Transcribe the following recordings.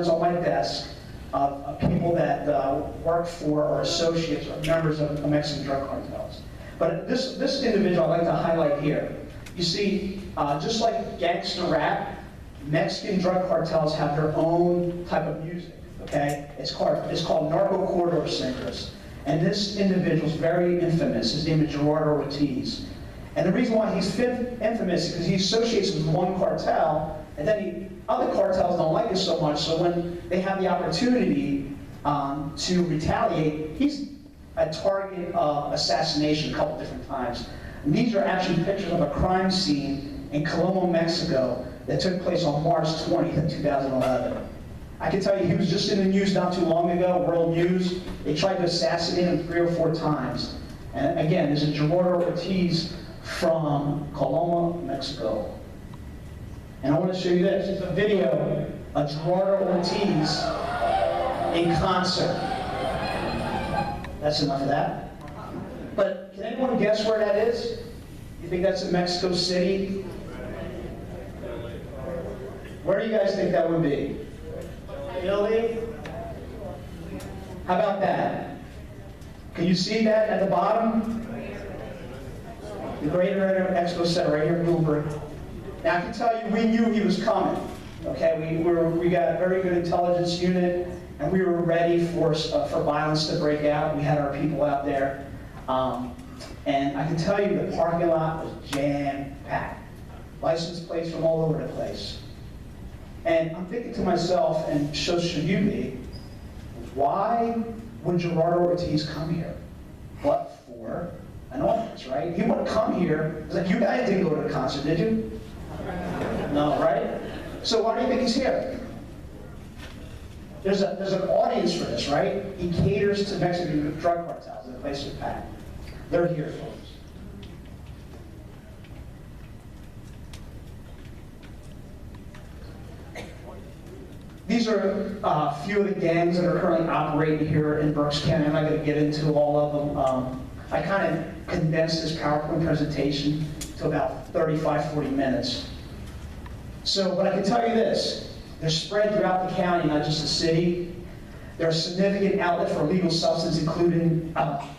on my desk of people that work for or associates or members of Mexican drug cartels. But this individual I'd like to highlight here. You see, just like gangster rap, Mexican drug cartels have their own type of music, okay? It's called narco corridor singers. And this individual is very infamous. His name is Gerardo Ortiz. And the reason why he's infamous is because he associates with one cartel, and then other cartels don't like it so much, so when they have the opportunity to retaliate, he's a target of assassination a couple different times. And these are actually pictures of a crime scene in Colombo, Mexico that took place on March 20th, 2011. I can tell you he was just in the news not too long ago, World News. They tried to assassinate him 3 or 4 times. And again, this is Gerardo Ortiz from Colombo, Mexico. And I want to show you this. It's a video of Gerardo Ortiz in concert. That's enough of that. But can anyone guess where that is? You think that's in Mexico City? Where do you guys think that would be? Italy? How about that? Can you see that at the bottom? The Greater Expo Center right here in Bloomberg. Now I can tell you, we knew he was coming. Okay, we got a very good intelligence unit, and we were ready for violence to break out. We had our people out there, and I can tell you the parking lot was jam-packed. License plates from all over the place. And I'm thinking to myself, and so should you be, why would Gerardo Ortiz come here? But for an audience, right? He wouldn't come here. It's like, you guys didn't go to the concert, did you? No, right? So why do you think he's here? There's an audience for this, right? He caters to Mexican drug cartels, and the place is packed. They're here, folks. These are a few of the gangs that are currently operating here in Berks County. I'm not going to get into all of them. I kind of condensed this PowerPoint presentation to about 35, 40 minutes. So, but I can tell you this, they're spread throughout the county, not just the city. They're a significant outlet for illegal substance, including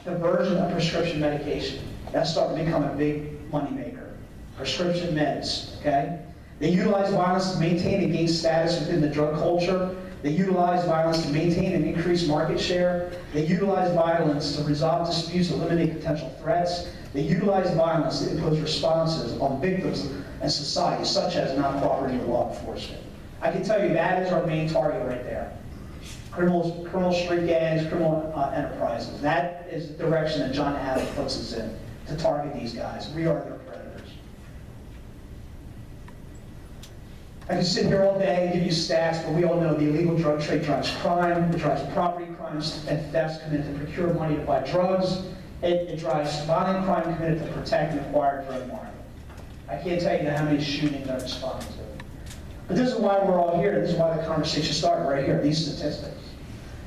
diversion of prescription medication. That's starting to become a big moneymaker. Prescription meds, okay? They utilize violence to maintain and gain status within the drug culture. They utilize violence to maintain and increase market share. They utilize violence to resolve disputes, eliminate potential threats. They utilize violence to impose responses on victims and society, such as not cooperating with law enforcement. I can tell you that is our main target right there. Criminal street gangs, criminal enterprises. That is the direction that John Adams puts us in, to target these guys. We are their predators. I can sit here all day and give you stats, but we all know the illegal drug trade drives crime, it drives property crimes and thefts committed to procure money to buy drugs, it drives violent crime committed to protect and acquire drug market. I can't tell you how many shootings are responding to. But this is why we're all here, this is why the conversation started right here, these statistics.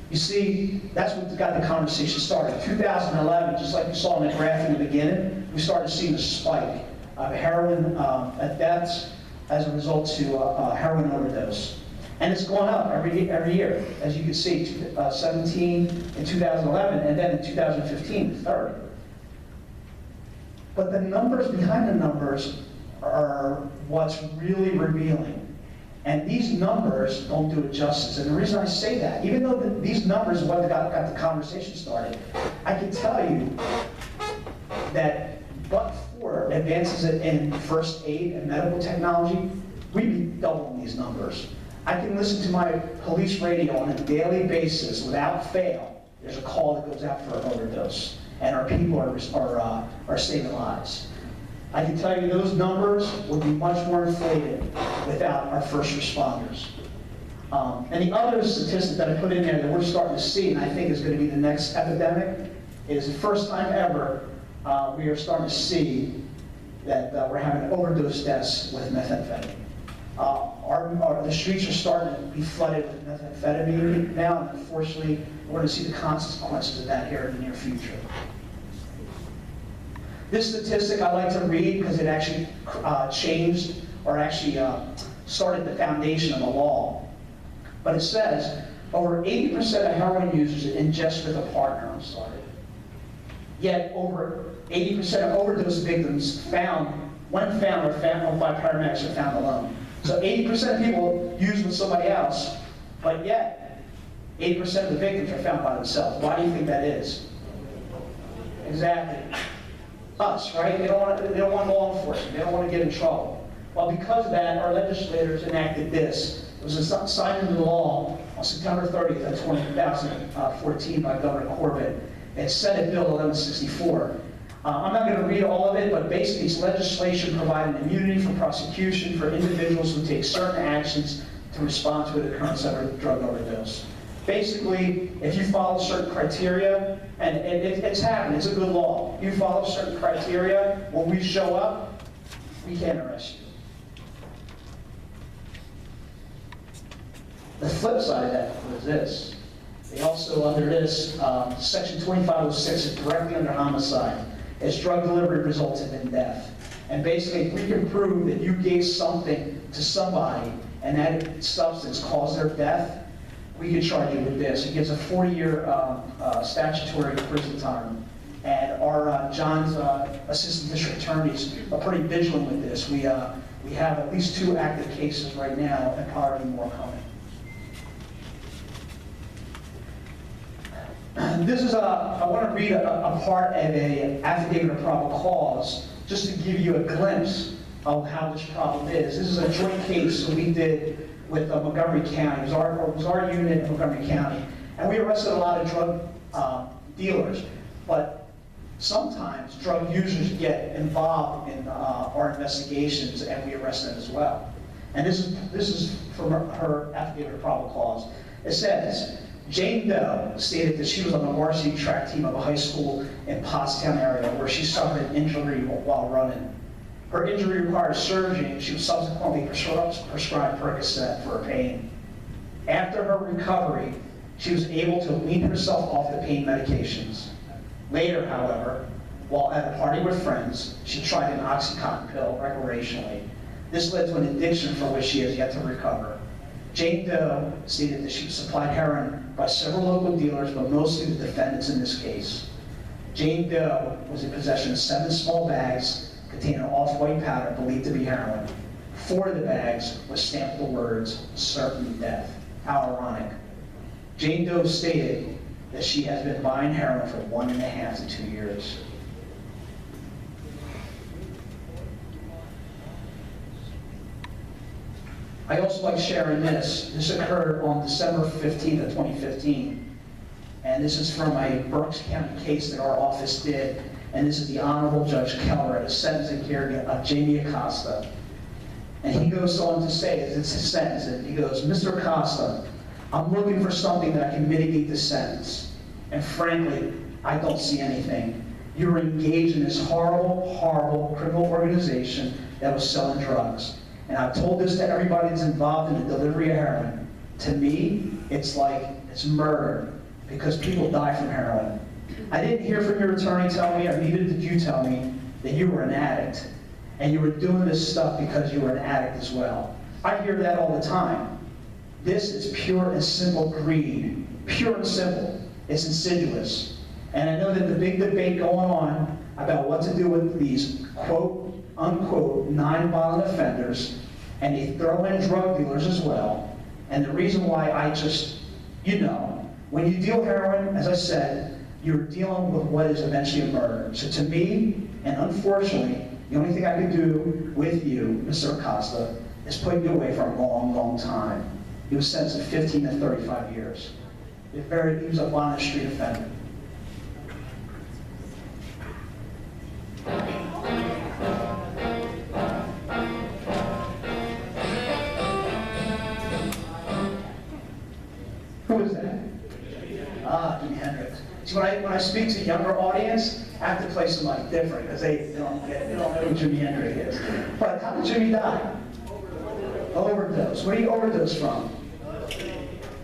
You see, that's what got the conversation started. In 2011, just like you saw in the graph in the beginning, we started seeing a spike of heroin deaths as a result to heroin overdose. And it's going up every year, as you can see, 17 in 2011, and then in 2015, the third. But the numbers behind the numbers are what's really revealing. And these numbers don't do it justice. And the reason I say that, even though these numbers are what got the conversation started, I can tell you that but for advances in first aid and medical technology, we'd be doubling these numbers. I can listen to my police radio on a daily basis without fail. There's a call that goes out for an overdose, and our people are saving lives. I can tell you those numbers would be much more inflated without our first responders. And the other statistic that I put in there that we're starting to see, and I think is going to be the next epidemic, is the first time ever we are starting to see that we're having overdose deaths with methamphetamine. The streets are starting to be flooded with methamphetamine now, and unfortunately, we're going to see the consequences of that here in the near future. This statistic I like to read because it actually changed, or actually started the foundation of the law. But it says over 80% of heroin users ingest with a partner. I'm sorry. Yet over 80% of overdose victims when found by paramedics, are found alone. So 80% of people use with somebody else, but yet 80% of the victims are found by themselves. Why do you think that is? Exactly. Us, right? They don't want law enforcement. They don't want to get in trouble. Well, because of that, our legislators enacted this. It was signed into law on September 30th of 2014 by Governor Corbett. It's Senate Bill 1164. I'm not going to read all of it, but basically it's legislation providing immunity from prosecution for individuals who take certain actions to respond to the occurrence of a drug overdose. Basically, if you follow certain criteria, and it's happened, it's a good law. You follow certain criteria, when we show up, we can't arrest you. The flip side of that was this. They also, under this, Section 2506 is directly under homicide, as drug delivery resulted in death. And basically, if we can prove that you gave something to somebody and that substance caused their death, we can charge you with this. It gives a 40-year statutory prison time. And our John's assistant district attorneys are pretty vigilant with this. We have at least 2 active cases right now, and probably more coming. This is I want to read a part of an affidavit of probable cause, just to give you a glimpse of how this problem is. This is a joint case that we did with Montgomery County. It was our unit in Montgomery County. And we arrested a lot of drug dealers. But sometimes drug users get involved in our investigations, and we arrest them as well. And this is from her affidavit of probable cause. It says, Jane Doe stated that she was on the varsity track team of a high school in Pottstown area where she suffered an injury while running. Her injury required surgery, and she was subsequently prescribed Percocet for her pain. After her recovery, she was able to wean herself off the pain medications. Later, however, while at a party with friends, she tried an Oxycontin pill recreationally. This led to an addiction for which she has yet to recover. Jane Doe stated that she was supplied heroin by several local dealers, but mostly the defendants in this case. Jane Doe was in possession of 7 small bags containing off-white powder believed to be heroin. 4 of the bags were stamped with the words, certain death. How ironic. Jane Doe stated that she has been buying heroin for 1.5 to 2 years. I also like sharing this. This occurred on December 15th of 2015. And this is from a Berks County case that our office did. And this is the Honorable Judge Keller at a sentencing hearing of Jamie Acosta. And he goes on to say, it's his sentence, and he goes, Mr. Acosta, I'm looking for something that I can mitigate the sentence. And frankly, I don't see anything. You were engaged in this horrible, horrible criminal organization that was selling drugs. And I've told this to everybody that's involved in the delivery of heroin. To me, it's like it's murder, because people die from heroin. I didn't hear from your attorney tell me, or neither did you tell me, that you were an addict. And you were doing this stuff because you were an addict as well. I hear that all the time. This is pure and simple greed. Pure and simple. It's insidious. And I know that the big debate going on about what to do with these quote, unquote, non-violent offenders, and they throw in drug dealers as well. And the reason why I just, when you deal heroin, as I said, you're dealing with what is eventually a murder. So to me, and unfortunately, the only thing I could do with you, Mr. Acosta, is put you away for a long, long time. He was sentenced to 15 to 35 years. He was a violent street offender. Who is that? Jimi Hendrix. See, when I speak to a younger audience, I have to play somebody different, because they don't know who Jimi Hendrix is. But how did Jimmy die? Overdose. What do you overdose from?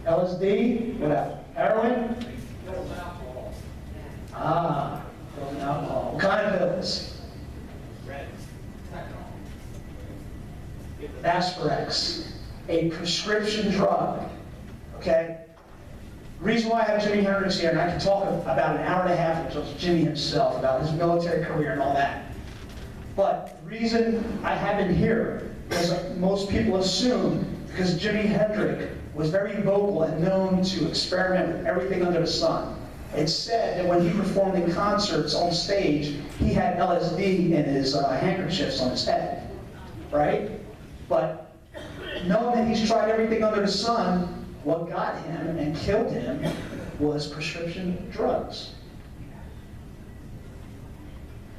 LSD? What else? Heroin? Pills and alcohol. What kind of pills? Asperex, a prescription drug. okay? The reason why I have Jimi Hendrix here, and I can talk about an hour and a half with just Jimmy himself, about his military career and all that. But the reason I have him here is most people assume because Jimi Hendrix was very vocal and known to experiment with everything under the sun. It's said that when he performed in concerts on stage, he had LSD in his handkerchiefs on his head, right? But knowing that he's tried everything under the sun, what got him and killed him was prescription drugs.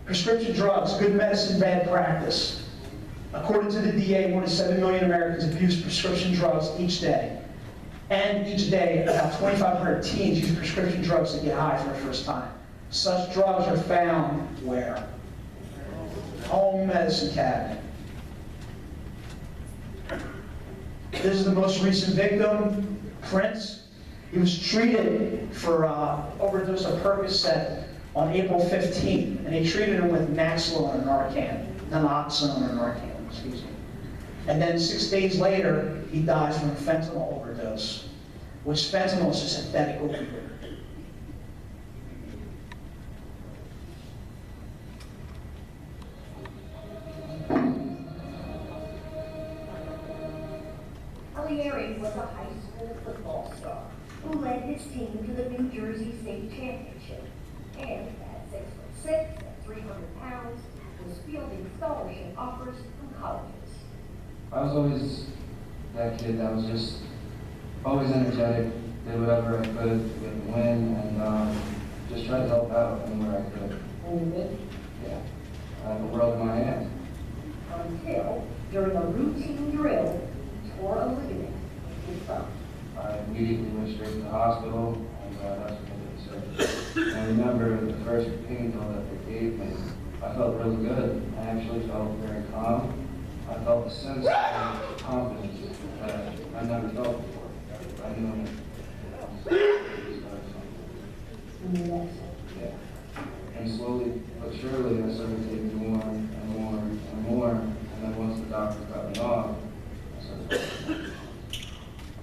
Prescription drugs, good medicine, bad practice. According to the DA, more than 7 million Americans abuse prescription drugs each day. And each day, about 2,500 teens use prescription drugs to get high for the first time. Such drugs are found where? Home medicine cabinet. This is the most recent victim, Prince. He was treated for overdose of Percocet on April 15th, and they treated him with Naloxone or Narcan, naloxone or Narcan, excuse me. And then 6 days later, he dies from a fentanyl overdose, which fentanyl is a synthetic opioid. Berks was a high school football star who led his team to the New Jersey State Championship, and at 6'6" and 300 pounds, was fielding scholarship offers from colleges. I was always that kid that was just always energetic, did whatever I could to win, and just tried to help out anywhere I could. And you did? Yeah, I had the world in my hands. Until, during a routine drill, he tore a ligament in his thumb. I immediately went straight to the hospital, and that's what they said. And I remember the first pain pill that they gave me, I felt really good. I actually felt very calm. I felt a sense of confidence that I never felt before. I knew yeah. And slowly but surely, I started taking more and more and more. And then once the doctor got me off, I started.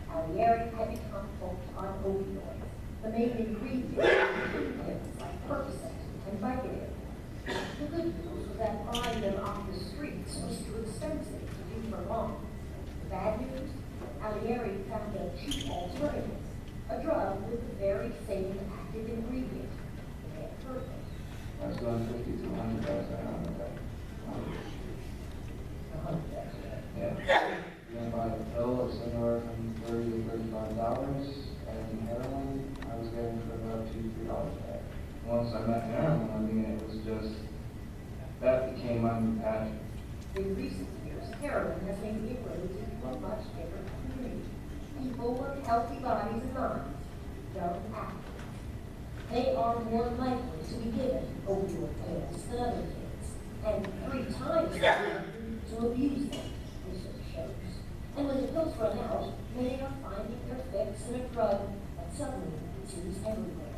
Caltagirone had become hooked on opioids, the main ingredient in pills like Percocet and Vicodin. The good news was that buying them off the streets was too expensive to do for long. The bad news, Caltagirone found a cheap alternative, a drug with the very same active ingredient. It had perfect. I was going 50 to 100 guys around that day. Yeah. You're gonna buy a pill, it's anywhere from $30 to $35, and heroin, I was getting for about $2 to $3 back. Once I met heroin, I mean, it was just, that became my new passion. In recent years, heroin has made inroads into a much different community. People with healthy bodies and minds, young athletes. They are more likely to be given opioid pills than other kids, and 3 times as likely to abuse them, research shows. And when the pills run out, many are finding their fix in a drug that suddenly seems everywhere.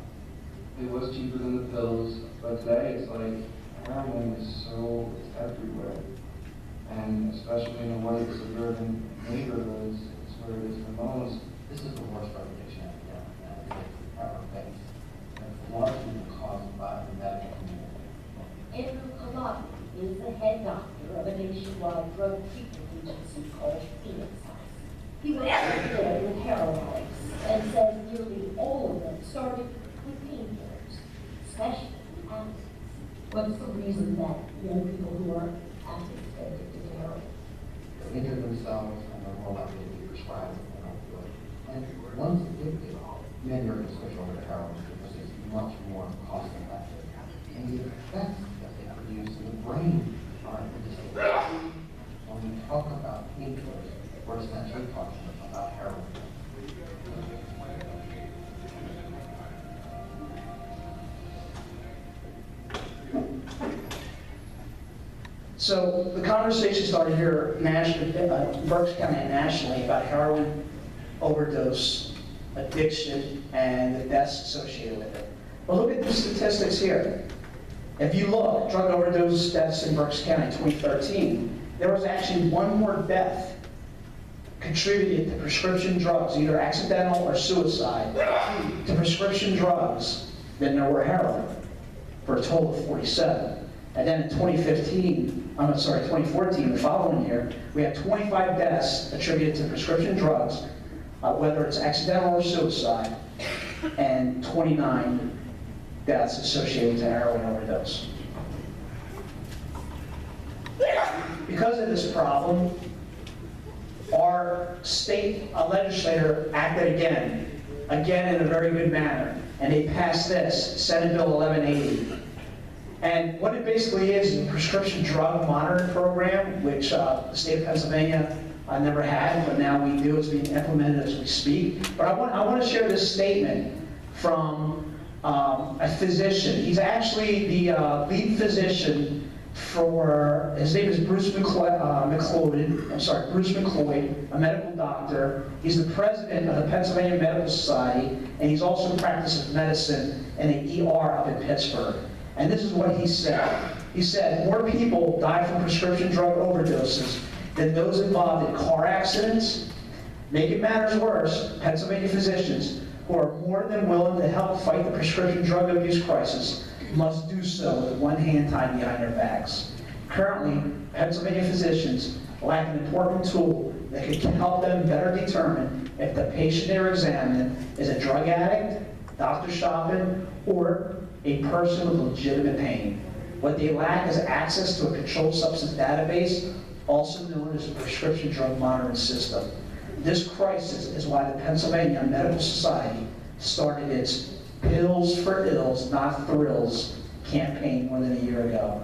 It was cheaper than the pills, but today it's like heroin is so, it's everywhere. And especially in the white suburban neighborhoods, it's where it is the most. This is the worst drug addiction epidemic ever faced. And it's largely caused by the medical community. Andrew Kalani is the head doctor of a nationwide drug treatment agency called Phoenix House. He works there with heroin addicts and says nearly all of them started with painkillers, especially addicts. What's the reason that young people who are addicts get addicted to heroin? They injure themselves and they're more likely to be prescribed an opioid. And once addicted, many are going to switch over to heroin because it's much more cost effective. And the effects that they produce in the brain are distinct. When we talk about painkillers, we're essentially talking about heroin. So the conversation started here nationally, Berks County and nationally, about heroin overdose, addiction, and the deaths associated with it. But look at the statistics here. If you look, drug overdose deaths in Berks County 2013, there was actually one more death contributed to prescription drugs, either accidental or suicide, to prescription drugs than there were heroin, for a total of 47. And then in 2014, the following year, we had 25 deaths attributed to prescription drugs, whether it's accidental or suicide, and 29 deaths associated with a heroin overdose. Because of this problem, our state legislator acted again in a very good manner, and they passed this, Senate Bill 1180. And what it basically is a prescription drug monitoring program, which the state of Pennsylvania never had, but now we do. It's being implemented as we speak. But I want to share this statement from a physician. He's actually the lead physician for, his name is Bruce McCloyd, a medical doctor. He's the president of the Pennsylvania Medical Society, and he's also practices medicine in an ER up in Pittsburgh. And this is what he said. He said, more people die from prescription drug overdoses than those involved in car accidents. Making matters worse, Pennsylvania physicians, who are more than willing to help fight the prescription drug abuse crisis, must do so with one hand tied behind their backs. Currently, Pennsylvania physicians lack an important tool that could help them better determine if the patient they're examining is a drug addict, doctor shopping, or a person with legitimate pain. What they lack is access to a controlled substance database, also known as a prescription drug monitoring system. This crisis is why the Pennsylvania Medical Society started its Pills for Ills, Not Thrills campaign more than a year ago.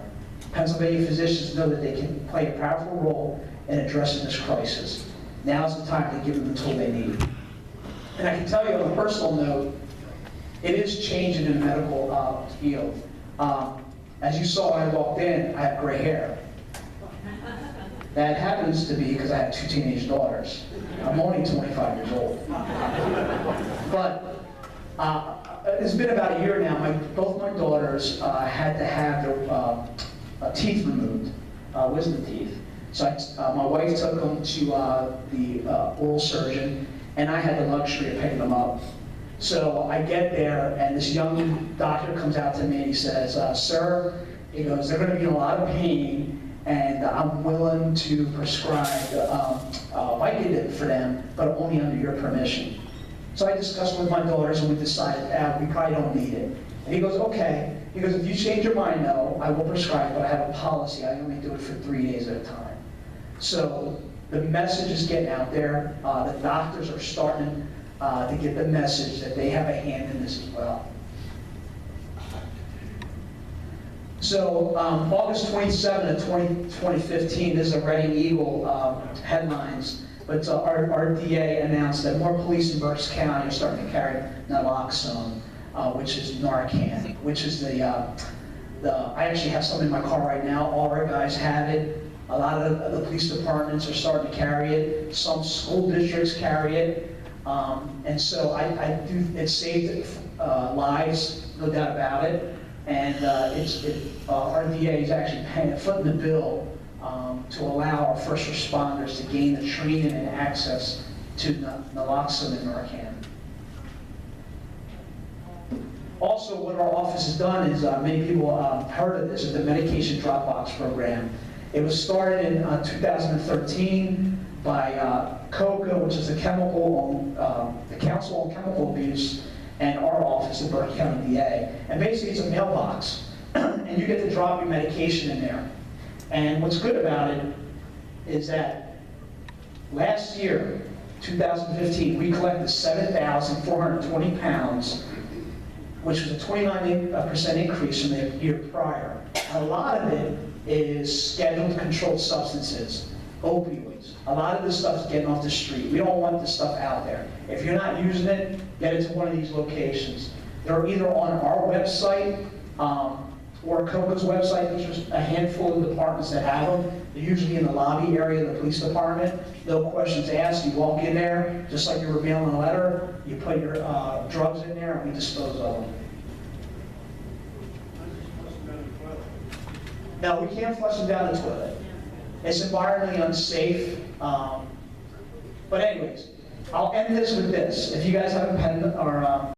Pennsylvania physicians know that they can play a powerful role in addressing this crisis. Now's the time to give them the tool they need. And I can tell you on a personal note, it is changing in the medical field. As you saw when I walked in, I have gray hair. That happens to be because I have 2 teenage daughters. I'm only 25 years old. But it's been about a year now. Both my daughters had to have their teeth removed, wisdom teeth. So my wife took them to the oral surgeon, and I had the luxury of picking them up. So I get there, and this young doctor comes out to me and he says, sir, he goes, they're going to be in a lot of pain, and I'm willing to prescribe Vicodin for them, but only under your permission. So I discussed with my daughters, and we decided, we probably don't need it. And he goes, okay. He goes, if you change your mind, no, I will prescribe, but I have a policy. I only do it for 3 days at a time. So the message is getting out there. The doctors are starting to get the message that they have a hand in this as well. So August 27 of 2015, this is a Reading Eagle headlines, but our DA announced that more police in Berks County are starting to carry naloxone, which is Narcan, which is I actually have some in my car right now. All our guys have it. A lot of the police departments are starting to carry it. Some school districts carry it. And so it saved lives, no doubt about it. And our DA is actually footing the bill to allow our first responders to gain the training and access to naloxone and Narcan. Also, what our office has done is, many people heard of this, is the medication drop box program. It was started in 2013 by COCA, which is the Council on Chemical Abuse, and our office, the Berks County DA. And basically it's a mailbox, and you get to drop your medication in there. And what's good about it is that last year, 2015, we collected 7,420 pounds, which was a 29% increase from the year prior. A lot of it is scheduled controlled substances, opioids. A lot of this stuff is getting off the street. We don't want this stuff out there. If you're not using it, get it to one of these locations. They're either on our website or COCA's website. There's a handful of departments that have them. They're usually in the lobby area of the police department. No questions asked. You walk in there, just like you were mailing a letter, you put your drugs in there, and we dispose of them. No, we can't flush them down the toilet. It's environmentally unsafe. But anyways, I'll end this with this. If you guys have a pen or